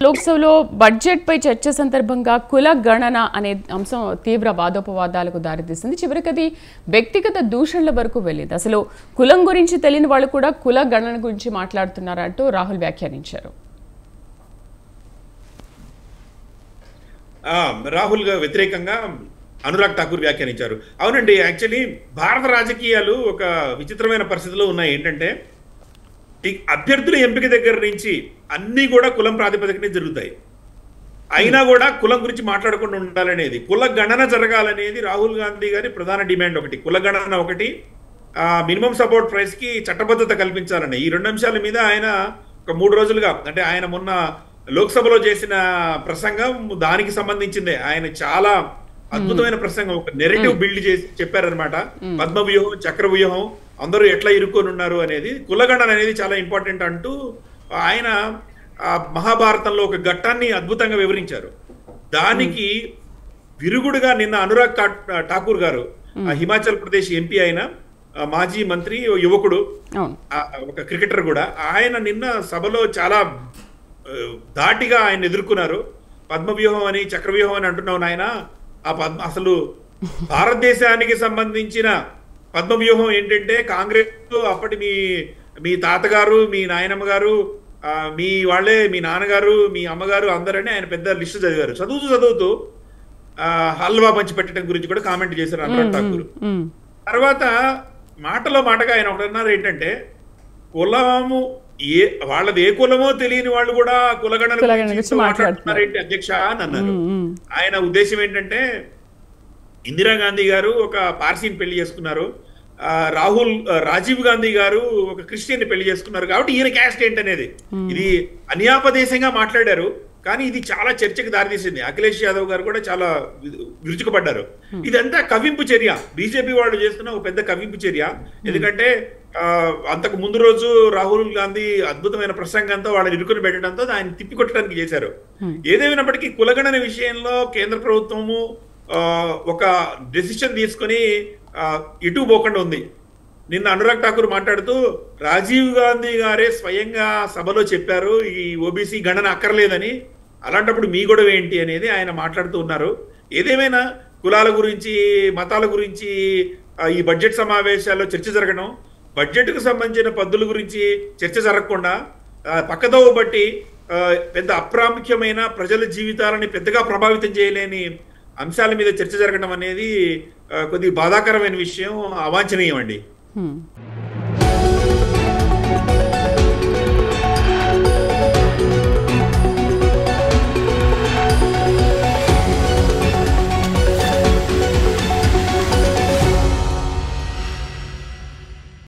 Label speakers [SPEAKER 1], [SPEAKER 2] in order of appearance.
[SPEAKER 1] లోక్సభలో బడ్జెట్ పై చర్చ సందర్భంగా కుల గణన అనే అంశం తీవ్ర వాదోపవాదాలకు దారితీసింది. చివరికి అది వ్యక్తిగత దూషణల వరకు వెళ్ళింది. అసలు కులం గురించి తెలియని వాళ్ళు కూడా కుల గణన గురించి మాట్లాడుతున్నారంటూ రాహుల్ వ్యాఖ్యానించారు.
[SPEAKER 2] రాహుల్ వ్యతిరేకంగా అనురాగ్ ఠాకూర్ వ్యాఖ్యానించారు. అవునండి, యాక్చువల్లీ భారత రాజకీయాలు ఒక విచిత్రమైన పరిస్థితిలో ఉన్నాయి. ఏంటంటే అభ్యర్థుల ఎంపిక దగ్గర నుంచి అన్నీ కూడా కులం ప్రాతిపదికనే జరుగుతాయి. అయినా కూడా కులం గురించి మాట్లాడకుండా ఉండాలనేది, కుల గణన జరగాలనేది రాహుల్ గాంధీ గారి ప్రధాన డిమాండ్. ఒకటి కుల గణన, ఒకటి మినిమం సపోర్ట్ ప్రైస్ కి చట్టబద్ధత కల్పించాలని. ఈ రెండు అంశాల మీద ఆయన ఒక 3 రోజులుగా, అంటే ఆయన మొన్న లోక్సభలో చేసిన ప్రసంగం దానికి సంబంధించిందే. ఆయన చాలా అద్భుతమైన ప్రసంగం, ఒక నెరేటివ్ బిల్డ్ చేసి చెప్పారనమాట. పద్మవ్యూహం, చక్రవ్యూహం, అందరూ ఎట్లా ఇరుక్కొని ఉన్నారు అనేది, కులగణన అనేది చాలా ఇంపార్టెంట్ అంటూ ఆయన మహాభారతంలో ఒక ఘట్టాన్ని అద్భుతంగా వివరించారు. దానికి విరుగుడుగా నిన్న అనురాగ్ ఠాకూర్ గారు, హిమాచల్ ప్రదేశ్ ఎంపీ అయిన మాజీ మంత్రి, యువకుడు, ఒక క్రికెటర్ కూడా, ఆయన నిన్న సభలో చాలా ధాటిగా ఆయన ఎదుర్కొన్నారు. పద్మవ్యూహం అని, చక్రవ్యూహం అని అంటున్నావు నాయన, అసలు భారతదేశానికి సంబంధించిన పద్మవ్యూహం ఏంటంటే కాంగ్రెస్ అప్పటి మీ తాతగారు, మీ నాయనమ్మ గారు, మీ వాళ్ళే, మీ నాన్నగారు, మీ అమ్మగారు అందరని ఆయన పెద్ద లిస్టు చదివారు. చదువుతూ హల్వా పంచి పెట్టడం గురించి కూడా కామెంట్ చేశారు అనురాగ్ ఠాకూర్. తర్వాత మాటలో మాటగా ఆయన ఒకటన్నారు ఏంటంటే, కులము వాళ్ళది ఏ కులమో తెలియని వాళ్ళు కూడా కులగణన గురించి మాట్లాడుతున్నారేంటి అధ్యక్ష అని అన్నారు. ఆయన ఉద్దేశం ఏంటంటే, ఇందిరాగాంధీ గారు ఒక పార్సీని పెళ్లి చేసుకున్నారు, రాజీవ్ గాంధీ గారు ఒక క్రిస్టియన్ పెళ్లి చేసుకున్నారు, కాబట్టి ఈయన క్యాస్ట్ ఏంటనేది ఇది అన్యాపదేశంగా మాట్లాడారు. కానీ ఇది చాలా చర్చకు దారితీసింది. అఖిలేష్ యాదవ్ గారు కూడా చాలా విరుచుకుపడ్డారు. ఇదంతా కవింపు చర్య, బీజేపీ వాళ్ళు చేస్తున్న ఒక పెద్ద కవింపు చర్య. ఎందుకంటే అంతకు ముందు రోజు రాహుల్ గాంధీ అద్భుతమైన ప్రసంగంతో వాళ్ళని ఇరుకుని పెట్టడంతో ఆయన తిప్పికొట్టడానికి చేశారు. ఏదేమైనప్పటికీ కులగణన విషయంలో కేంద్ర ప్రభుత్వము ఒక డెసిషన్ తీసుకొని ఇటు పోకుండా ఉంది. నిన్న అనురాగ్ ఠాకూర్ మాట్లాడుతూ, రాజీవ్ గాంధీ గారే స్వయంగా సభలో చెప్పారు ఈ ఓబీసీ గణన అక్కర్లేదని, అలాంటప్పుడు మీ గొడవ ఏంటి అనేది ఆయన మాట్లాడుతూ ఉన్నారు. ఏదేమైనా కులాల గురించి, మతాల గురించి ఈ బడ్జెట్ సమావేశాల్లో చర్చ జరగడం, బడ్జెట్కు సంబంధించిన పద్ధతుల గురించి చర్చ జరగకుండా పక్కదోవ బట్టి పెద్ద అప్రాముఖ్యమైన ప్రజల జీవితాలని పెద్దగా ప్రభావితం చేయలేని అంశాల మీద చర్చ జరగడం అనేది కొద్దిగా బాధాకరమైన విషయం, అవాంఛనీయం అండి.